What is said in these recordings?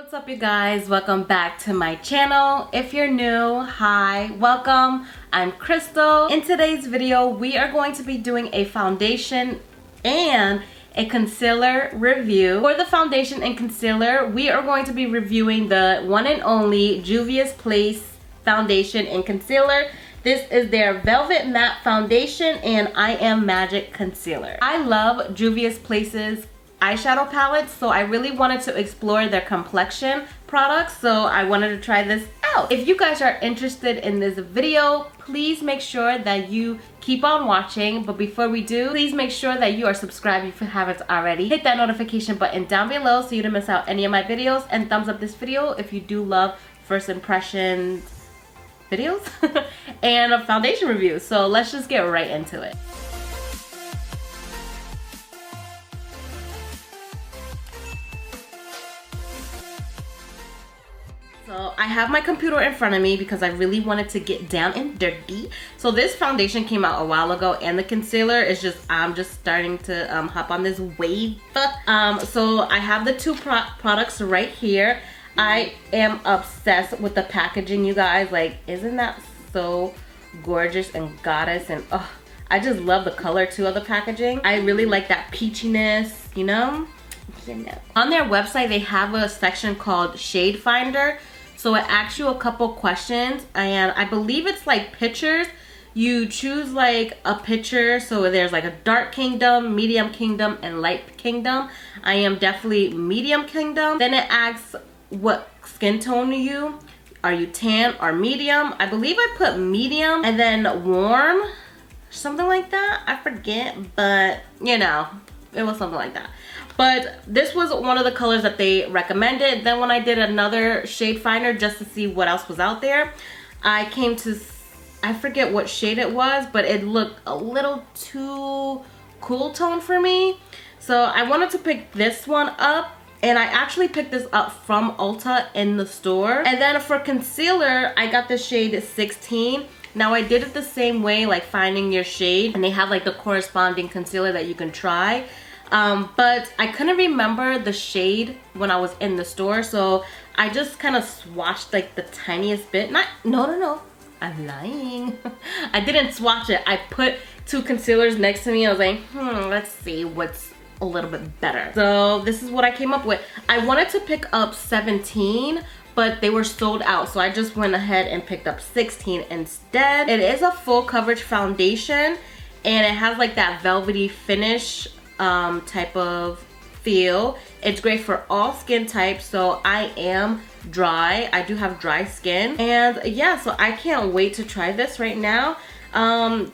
What's up, you guys? Welcome back to my channel. If you're new, hi, welcome. I'm Crystal. In today's video, we are going to be doing a foundation and a concealer review. For the foundation and concealer, we are going to be reviewing the one and only Juvia'S foundation and concealer. This is their Velvet Matte Foundation and I Am Magic Concealer. I love Juvia'S eyeshadow palettes, so I really wanted to explore their complexion products, so I wanted to try this out. If you guys are interested in this video, please make sure that you keep on watching, but before we do, please make sure that you are subscribed if you haven't already. Hit that notification button down below so you don't miss out any of my videos, and thumbs up this video if you do love first impressions videos and a foundation review. So let's just get right into it. So I have my computer in front of me because I really wanted to get down and dirty. So this foundation came out a while ago, and the concealer is just, I'm just starting to hop on this wave. So I have the two products right here. I am obsessed with the packaging, you guys. Like, isn't that so gorgeous and goddess? And oh, I just love the color too of the packaging. I really like that peachiness, you know? On their website, they have a section called Shade Finder. So it asks you a couple questions, and I believe it's like pictures. You choose like a picture, so there's like a dark kingdom, medium kingdom, and light kingdom. I am definitely medium kingdom. Then it asks what skin tone are you? Are you tan or medium? I believe I put medium, and then warm, something like that. I forget, but you know, it was something like that. But this was one of the colors that they recommended. Then when I did another shade finder just to see what else was out there, I came to, I forget what shade it was, but it looked a little too cool tone for me. So I wanted to pick this one up, and I actually picked this up from Ulta in the store. And then for concealer, I got the shade 16. Now I did it the same way, like finding your shade, and they have like the corresponding concealer that you can try. But I couldn't remember the shade when I was in the store, so I just kind of swatched like the tiniest bit. No, I'm lying. I didn't swatch it. I put two concealers next to me. I was like, let's see what's a little bit better. So this is what I came up with. I wanted to pick up 17, but they were sold out, so I just went ahead and picked up 16 instead. It is a full coverage foundation, and it has like that velvety finish type of feel. It's great for all skin types, so I am dry. I do have dry skin, and yeah, so I can't wait to try this right now.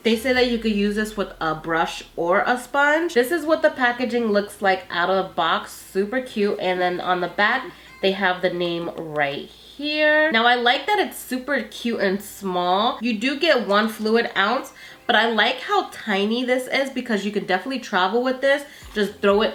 They say that you could use this with a brush or a sponge. This is what the packaging looks like out of the box. Super cute. And then on the back they have the name right here. Now I like that it's super cute and small. You do get 1 fluid ounce, but I like how tiny this is because you can definitely travel with this. Just throw it,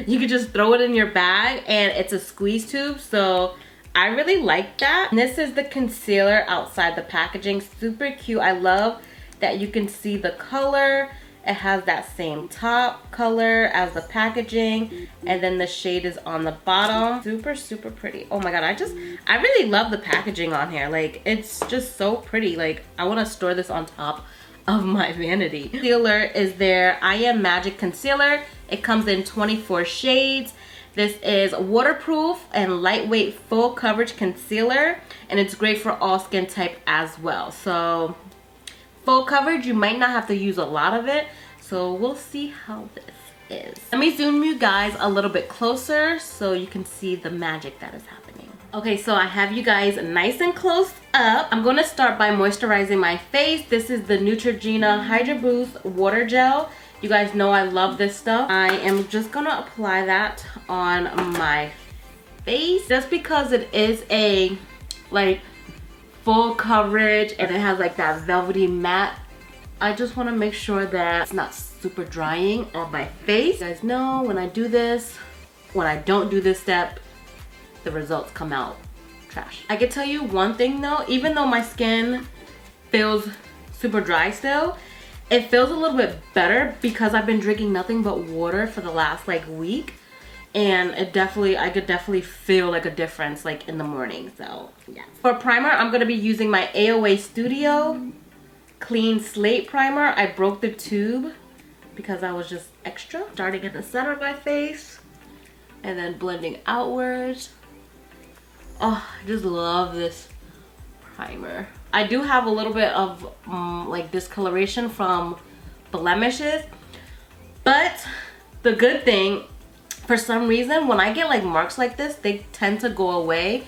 you can just throw it in your bag, and it's a squeeze tube, so I really like that. And this is the concealer outside the packaging. Super cute. I love that you can see the color. It has that same top color as the packaging, and then the shade is on the bottom. Super pretty. Oh my god, I really love the packaging on here. Like, it's just so pretty. Like, I want to store this on top of my vanity. Concealer is their I Am Magic Concealer. It comes in 24 shades. This is waterproof and lightweight full coverage concealer, and it's great for all skin type as well. So full coverage, you might not have to use a lot of it, so we'll see how this is. Let me zoom you guys a little bit closer so you can see the magic that is happening. Okay, so I have you guys nice and close up. I'm going to start by moisturizing my face. This is the Neutrogena Hydra Boost Water Gel. You guys know I love this stuff. I am just going to apply that on my face just because it is a like full coverage and it has like that velvety matte. I just want to make sure that it's not super drying on my face. You guys know when I do this, when I don't do this step, the results come out trash. I can tell you one thing though, even though my skin feels super dry still, it feels a little bit better because I've been drinking nothing but water for the last like week. and it definitely, I could definitely feel like a difference like in the morning. So yeah. For primer, I'm gonna be using my AOA Studio Clean Slate Primer. I broke the tube because I was just extra. Starting in the center of my face and then blending outwards. Oh, I just love this primer. I do have a little bit of like discoloration from blemishes, but the good thing, for some reason, when I get like marks like this, they tend to go away,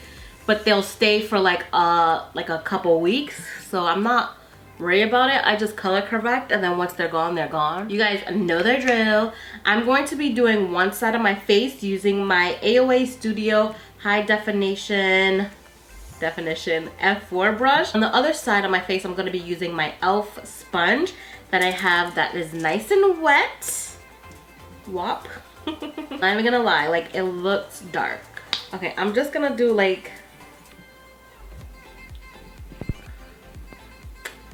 but they'll stay for like a couple weeks. So I'm not worried about it. I just color correct, and then once they're gone, they're gone. You guys know the drill. I'm going to be doing one side of my face using my AOA Studio High Definition F4 brush. On the other side of my face, I'm going to be using my e.l.f. sponge that I have that is nice and wet. Wop. Not even gonna lie, like it looks dark. Okay, I'm just gonna do like,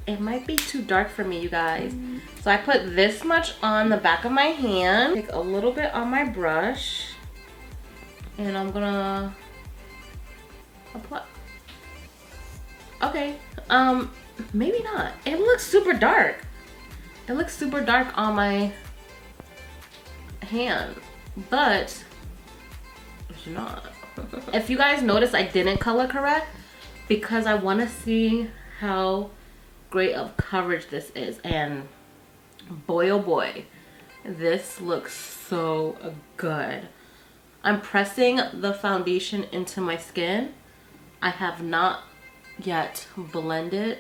it might be too dark for me, you guys. So I put this much on the back of my hand, take a little bit on my brush, and I'm gonna apply. Okay, maybe not. It looks super dark. It looks super dark on my hand, but it's not. If you guys notice, I didn't color correct because I want to see how great of coverage this is, and boy oh boy, this looks so good. I'm pressing the foundation into my skin. I have not yet blended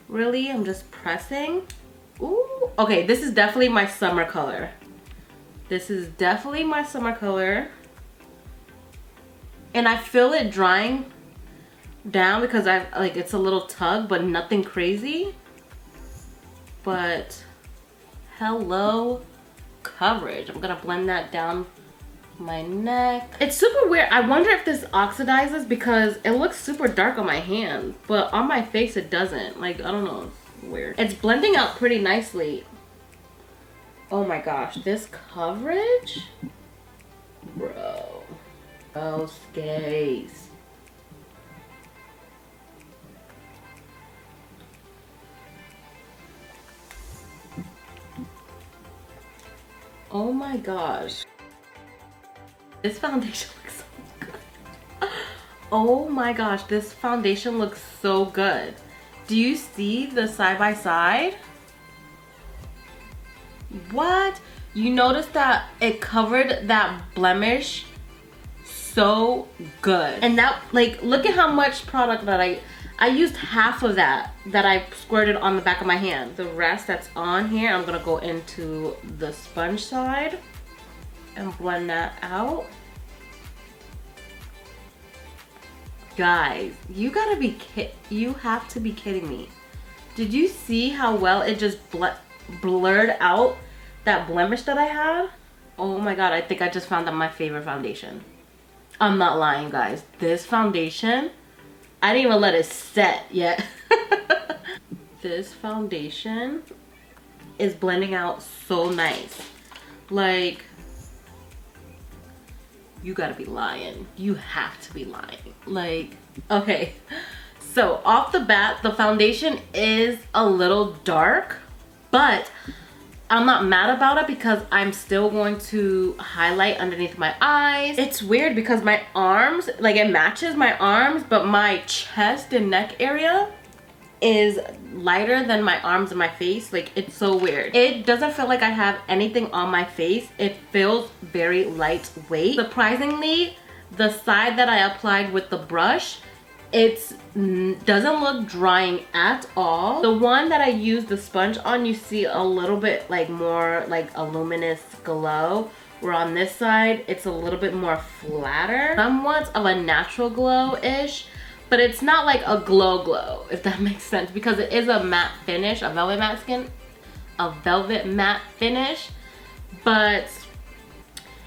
really. I'm just pressing. Ooh, okay, this is definitely my summer color. This is definitely my summer color. And I feel it drying down because I like it's a little tug, but nothing crazy. But hello coverage. I'm gonna blend that down my neck. It's super weird. I wonder if this oxidizes because it looks super dark on my hand, but on my face it doesn't. Like, I don't know, it's weird. It's blending out pretty nicely. Oh my gosh, this coverage, bro. Oh, skates. Oh my gosh. This foundation looks so good. Oh my gosh, this foundation looks so good. Do you see the side by side? What? You notice that it covered that blemish so good. And that, like, look at how much product that I used half of that I squirted on the back of my hand. The rest that's on here, I'm gonna go into the sponge side and blend that out. Guys, you gotta be you have to be kidding me. Did you see how well it just blurred out that blemish that I had? Oh my god, I think I just found out my favorite foundation. I'm not lying, guys. This foundation, I didn't even let it set yet. This foundation is blending out so nice. Like, you gotta be lying. You have to be lying. Like, okay. So off the bat, the foundation is a little dark, but I'm not mad about it because I'm still going to highlight underneath my eyes. It's weird because my arms, like it matches my arms, but my chest and neck area is lighter than my arms and my face. Like, it's so weird. It doesn't feel like I have anything on my face. It feels very lightweight. Surprisingly, the side that I applied with the brush, it doesn't look drying at all. The one that I used the sponge on, you see a little bit like more like a luminous glow, where on this side it's a little bit more flatter, somewhat of a natural glow-ish, but it's not like a glow, if that makes sense, because it is a matte finish, a velvet matte finish, but,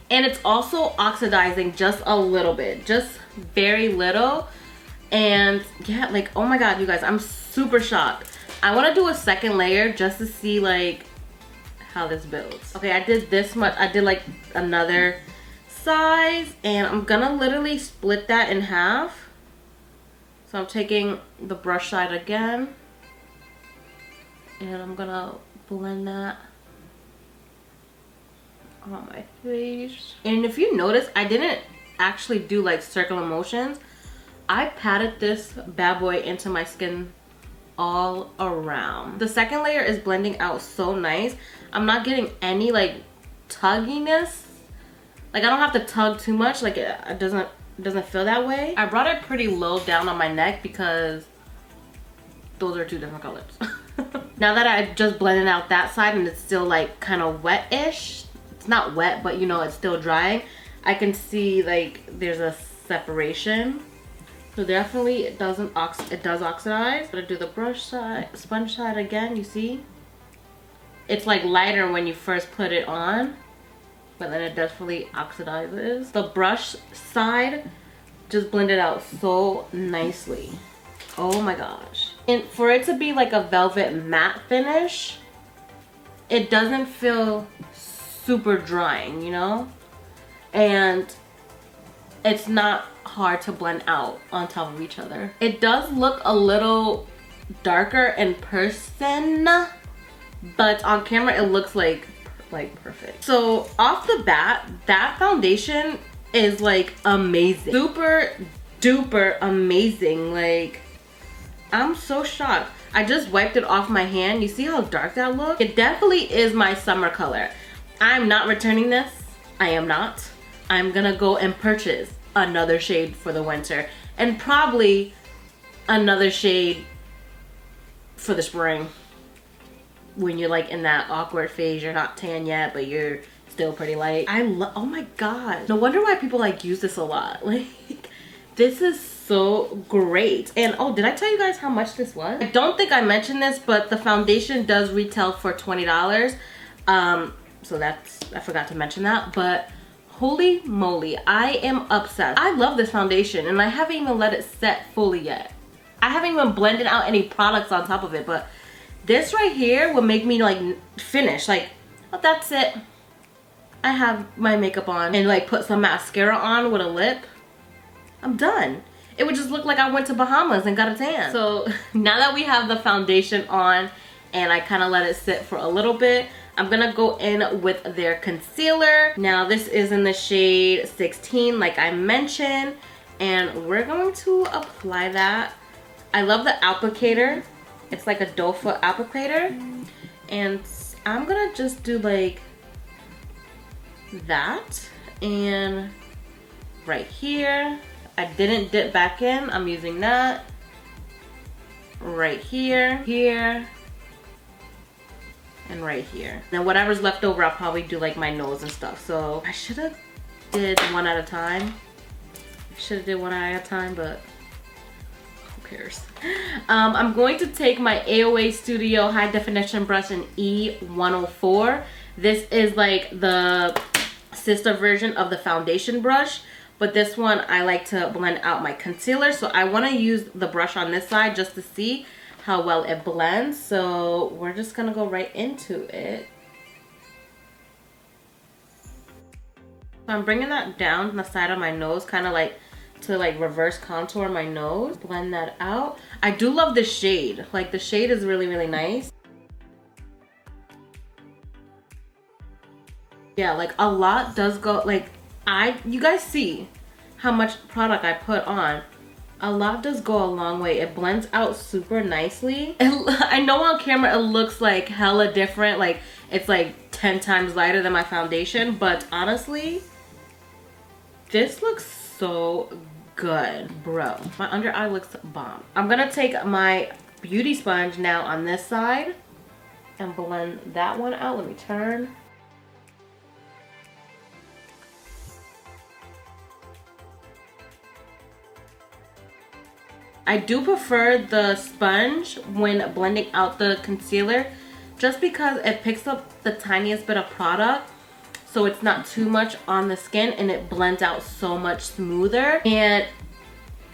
and it's also oxidizing just a little bit, just very little. And yeah, like, oh my god, you guys, I'm super shocked. I want to do a second layer just to see like how this builds. Okay, I did this much. I did like another size, and I'm gonna literally split that in half. So I'm taking the brush side again, and I'm gonna blend that on my face. And if you notice, I didn't actually do like circular motions. I patted this bad boy into my skin all around. The second layer is blending out so nice. I'm not getting any like tugginess. Like I don't have to tug too much. Like it doesn't feel that way. I brought it pretty low down on my neck because those are two different colors. Now that I just blended out that side and it's still like kind of wet-ish. It's not wet, but you know, it's still drying. I can see like there's a separation. So definitely it does oxidize. But I do the brush side, sponge side again, you see? It's like lighter when you first put it on, but then it definitely oxidizes. The brush side just blended out so nicely. Oh my gosh. And for it to be like a velvet matte finish, it doesn't feel super drying, you know? And it's not hard to blend out on top of each other. It does look a little darker in person, but on camera it looks like perfect. So off the bat, that foundation is like amazing. Super duper amazing. Like, I'm so shocked. I just wiped it off my hand. You see how dark that looks? It definitely is my summer color. I'm not returning this. I am not. I'm gonna go and purchase another shade for the winter and probably another shade for the spring when you're like in that awkward phase. You're not tan yet, but you're still pretty light. Oh my god, no wonder why people like use this a lot. Like, this is so great. And oh, did I tell you guys how much this was? I don't think I mentioned this, but the foundation does retail for $20. So I forgot to mention that, but holy moly, I am obsessed. I love this foundation and I haven't even let it set fully yet. I haven't even blended out any products on top of it, but this right here will make me like finish. Like, oh, that's it. I have my makeup on and like put some mascara on with a lip. I'm done. It would just look like I went to Bahamas and got a tan. So now that we have the foundation on and I kind of let it sit for a little bit, I'm gonna go in with their concealer. Now this is in the shade 16 like I mentioned, and we're going to apply that. I love the applicator. It's like a doe foot applicator, and I'm gonna just do like that, and right here. I didn't dip back in. I'm using that right here, here, and right here. Then whatever's left over, I'll probably do like my nose and stuff. So I should have did one at a time. But who cares? I'm going to take my AOA Studio High Definition brush in E104. This is like the sister version of the foundation brush, but this one I like to blend out my concealer. So I want to use the brush on this side just to see how well it blends. So we're just gonna go right into it. So I'm bringing that down the side of my nose, kind of like to like reverse contour my nose. Blend that out. I do love the shade. Like, the shade is really, really nice. Yeah, like a lot does go, like, you guys see how much product I put on. A lot does go a long way. It blends out super nicely. I know on camera it looks like hella different, like it's like 10 times lighter than my foundation, but honestly, this looks so good, bro. My under eye looks bomb. I'm gonna take my beauty sponge now on this side and blend that one out. Let me turn. I do prefer the sponge when blending out the concealer just because it picks up the tiniest bit of product, so it's not too much on the skin and it blends out so much smoother. And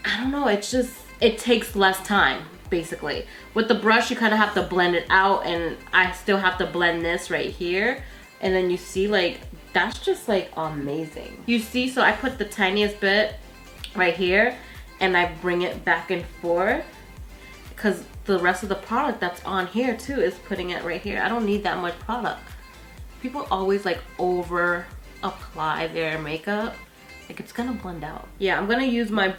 I don't know, it's just, it takes less time basically. With the brush you kind of have to blend it out, and I still have to blend this right here, and then you see like that's just like amazing. You see, so I put the tiniest bit right here and I bring it back and forth because the rest of the product that's on here too is putting it right here. I don't need that much product. People always like over apply their makeup. Like it's gonna blend out. Yeah, I'm gonna use my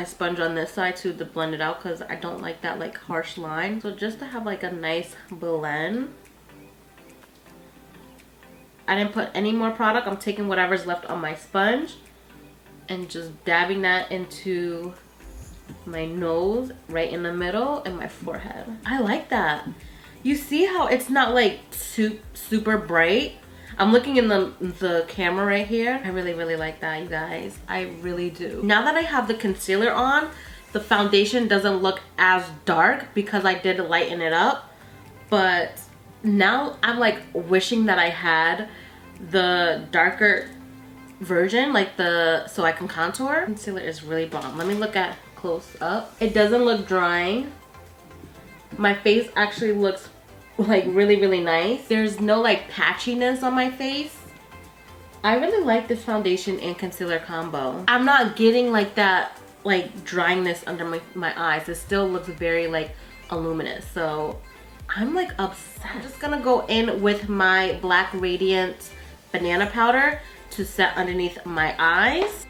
sponge on this side too to blend it out because I don't like that like harsh line. So just to have like a nice blend. I didn't put any more product. I'm taking whatever's left on my sponge and just dabbing that into my nose, right in the middle, and my forehead. I like that. You see how it's not like super bright? I'm looking in the camera right here. I really like that, you guys. I really do. Now that I have the concealer on, the foundation doesn't look as dark because I did lighten it up. But now I'm like wishing that I had the darker version, like so I can contour. Concealer is really bomb. Let me look at close up. It doesn't look drying. My face actually looks like really nice. There's no like patchiness on my face. I really like this foundation and concealer combo. I'm not getting like that like dryness under my eyes. It still looks very like luminous. So I'm like obsessed. I'm just gonna go in with my black Radiance banana powder to set underneath my eyes.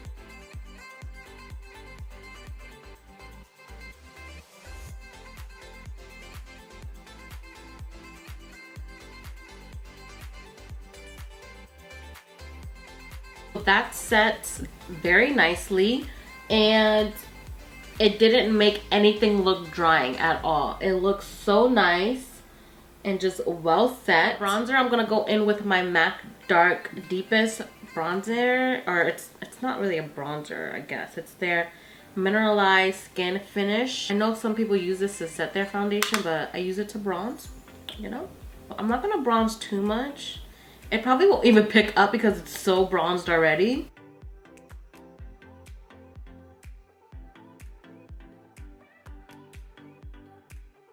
That sets very nicely and it didn't make anything look drying at all. It looks so nice and just well set. Bronzer, I'm gonna go in with my MAC Dark Deepest bronzer, or it's not really a bronzer, I guess. It's their Mineralize Skinfinish. I know some people use this to set their foundation, but I use it to bronze, you know? I'm not gonna bronze too much. It probably won't even pick up because it's so bronzed already.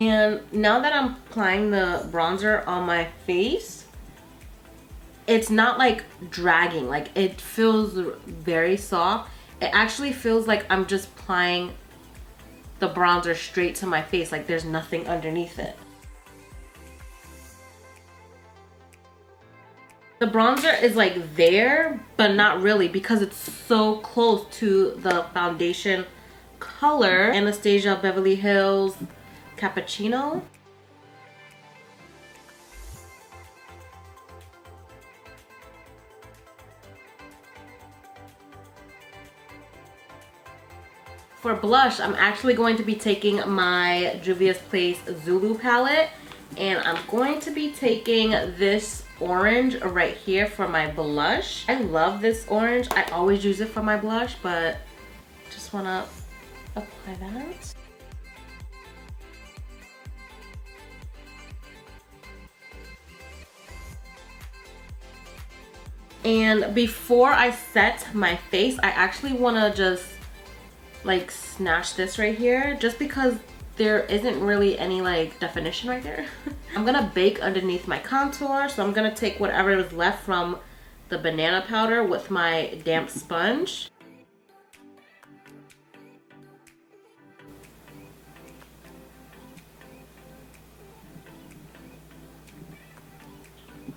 And now that I'm applying the bronzer on my face, it's not like dragging. Like it feels very soft. It actually feels like I'm just applying the bronzer straight to my face. Like there's nothing underneath it. The bronzer is like there, but not really because it's so close to the foundation color. Anastasia Beverly Hills Cappuccino. For blush, I'm actually going to be taking my Juvia'S Zulu palette, and I'm going to be taking this orange right here for my blush. I love this orange. I always use it for my blush, but just want to apply that. And before I set my face, I actually want to just like snatch this right here, just because there isn't really any like definition right there. I'm gonna bake underneath my contour, so I'm gonna take whatever is left from the banana powder with my damp sponge.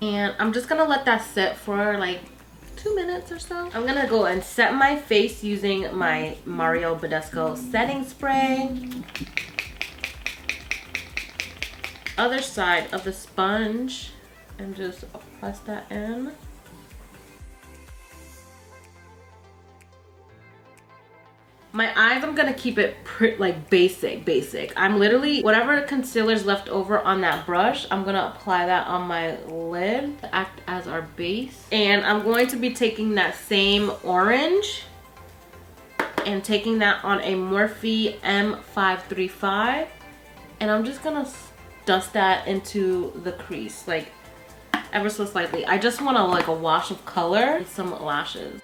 And I'm just gonna let that sit for like 2 minutes or so. I'm gonna go and set my face using my Badescu setting spray. Other side of the sponge, and just press that in. My eyes, I'm gonna keep it like basic. I'm literally, whatever concealer's left over on that brush, I'm gonna apply that on my lid to act as our base. And I'm going to be taking that same orange and taking that on a Morphe M535. And I'm just gonna dust that into the crease, like ever so slightly. I just want like a wash of color and some lashes.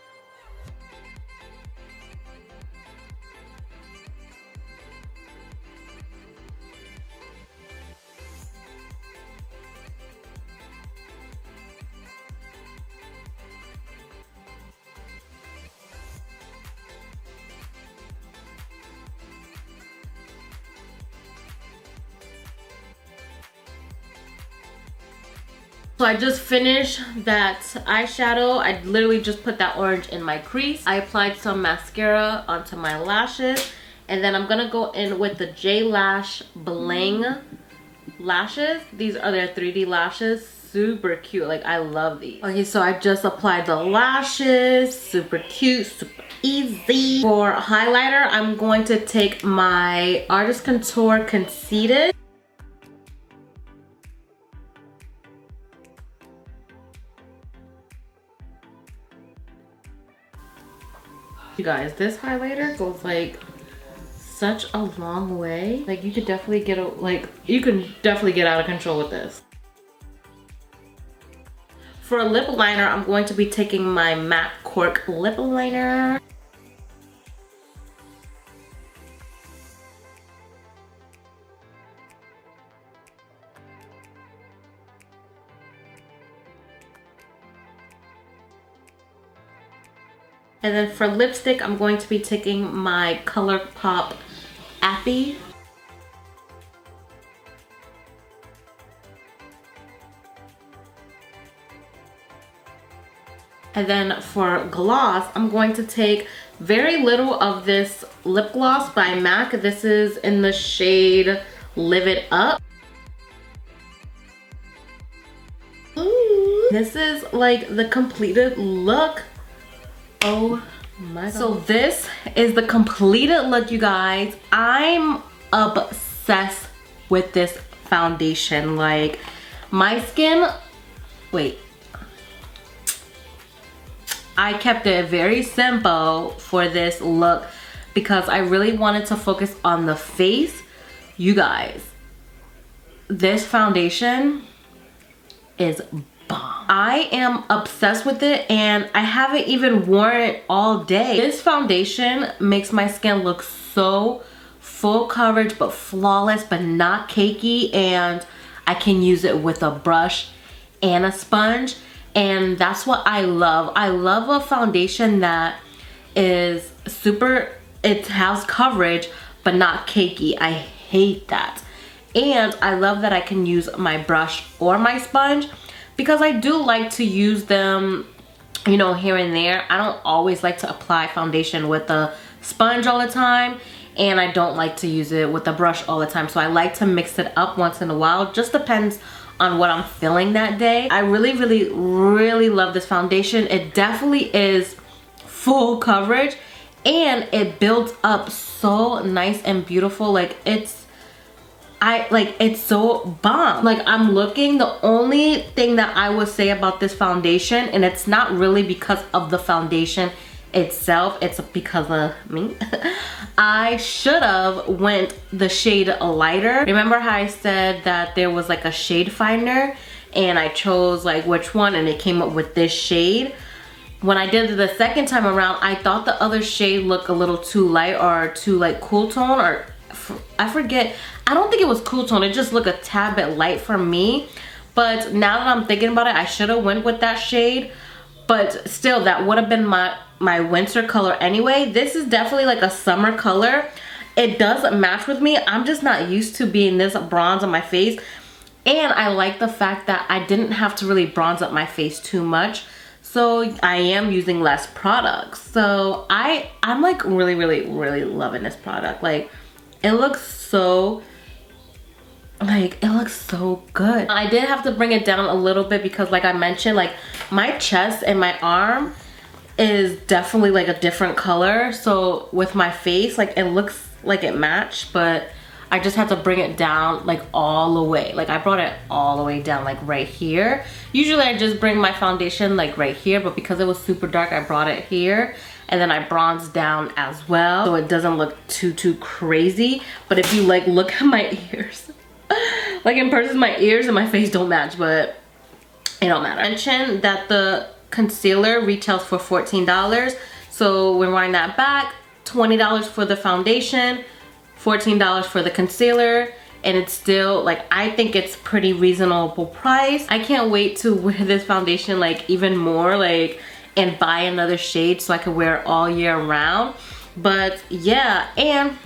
So I just finished that eyeshadow. I literally just put that orange in my crease. I applied some mascara onto my lashes. And then I'm gonna go in with the J16 Bling lashes. These are their 3D lashes. Super cute, like I love these. Okay, so I just applied the lashes. Super cute, super easy. For highlighter, I'm going to take my Artist Contour Conceited. You guys, this highlighter goes like such a long way. Like you could definitely get out of control with this. For a lip liner, I'm going to be taking my MAC Cork lip liner. And then for lipstick, I'm going to be taking my Colourpop Appy. And then for gloss, I'm going to take very little of this lip gloss by MAC. This is in the shade Live It Up. Ooh. This is like the completed look. Oh my god. So this is the completed look, you guys. I'm obsessed with this foundation. Like my skin, wait. I kept it very simple for this look because I really wanted to focus on the face. You guys, this foundation is bomb. I am obsessed with it and I haven't even worn it all day. This foundation makes my skin look so full coverage but flawless but not cakey, and I can use it with a brush and a sponge, and that's what I love. I love a foundation that is super, it has coverage but not cakey. I hate that. And I love that I can use my brush or my sponge, because I do like to use them, you know, here and there. I don't always like to apply foundation with a sponge all the time, and I don't like to use it with a brush all the time. So I like to mix it up once in a while. Just depends on what I'm feeling that day. I really, really, really love this foundation. It definitely is full coverage and it builds up so nice and beautiful. Like it's so bomb. Like I'm looking, the only thing that I would say about this foundation, and it's not really because of the foundation itself, it's because of me. I should have went the shade lighter. Remember how I said that there was like a shade finder and I chose like which one and it came up with this shade? When I did it the second time around, I thought the other shade looked a little too light or too like cool tone, or I forget. I don't think it was cool tone. It just looked a tad bit light for me. But now that I'm thinking about it, I should have went with that shade. But still, that would have been my winter color anyway. This is definitely like a summer color. It does match with me. I'm just not used to being this bronze on my face. And I like the fact that I didn't have to really bronze up my face too much. So I am using less products. So I'm like really, really, really loving this product. Like it looks so, like it looks so good. I did have to bring it down a little bit because like I mentioned, like my chest and my arm is definitely like a different color. So with my face, like it looks like it matched, but I just had to bring it down like all the way. Like I brought it all the way down like right here. Usually I just bring my foundation like right here, but because it was super dark, I brought it here. And then I bronzed down as well, so it doesn't look too crazy. But if you like look at my ears, like in person my ears and my face don't match, but it don't matter. I mentioned that the concealer retails for $14. So we're running that back, $20 for the foundation, $14 for the concealer, and it's still like, I think it's pretty reasonable price. I can't wait to wear this foundation like even more, like, and buy another shade so I can wear it all year round. But yeah, and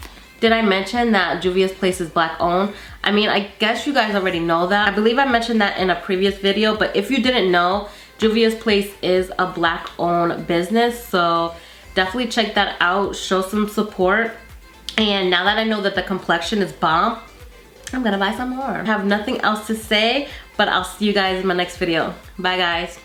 Did I mention that Juvia'S place is black owned? I mean, I guess you guys already know that. I believe I mentioned that in a previous video, but if you didn't know, Juvia'S place is a black owned business, so definitely check that out, show some support. And now that I know that the complexion is bomb, I'm gonna buy some more. I have nothing else to say, but I'll see you guys in my next video. Bye guys.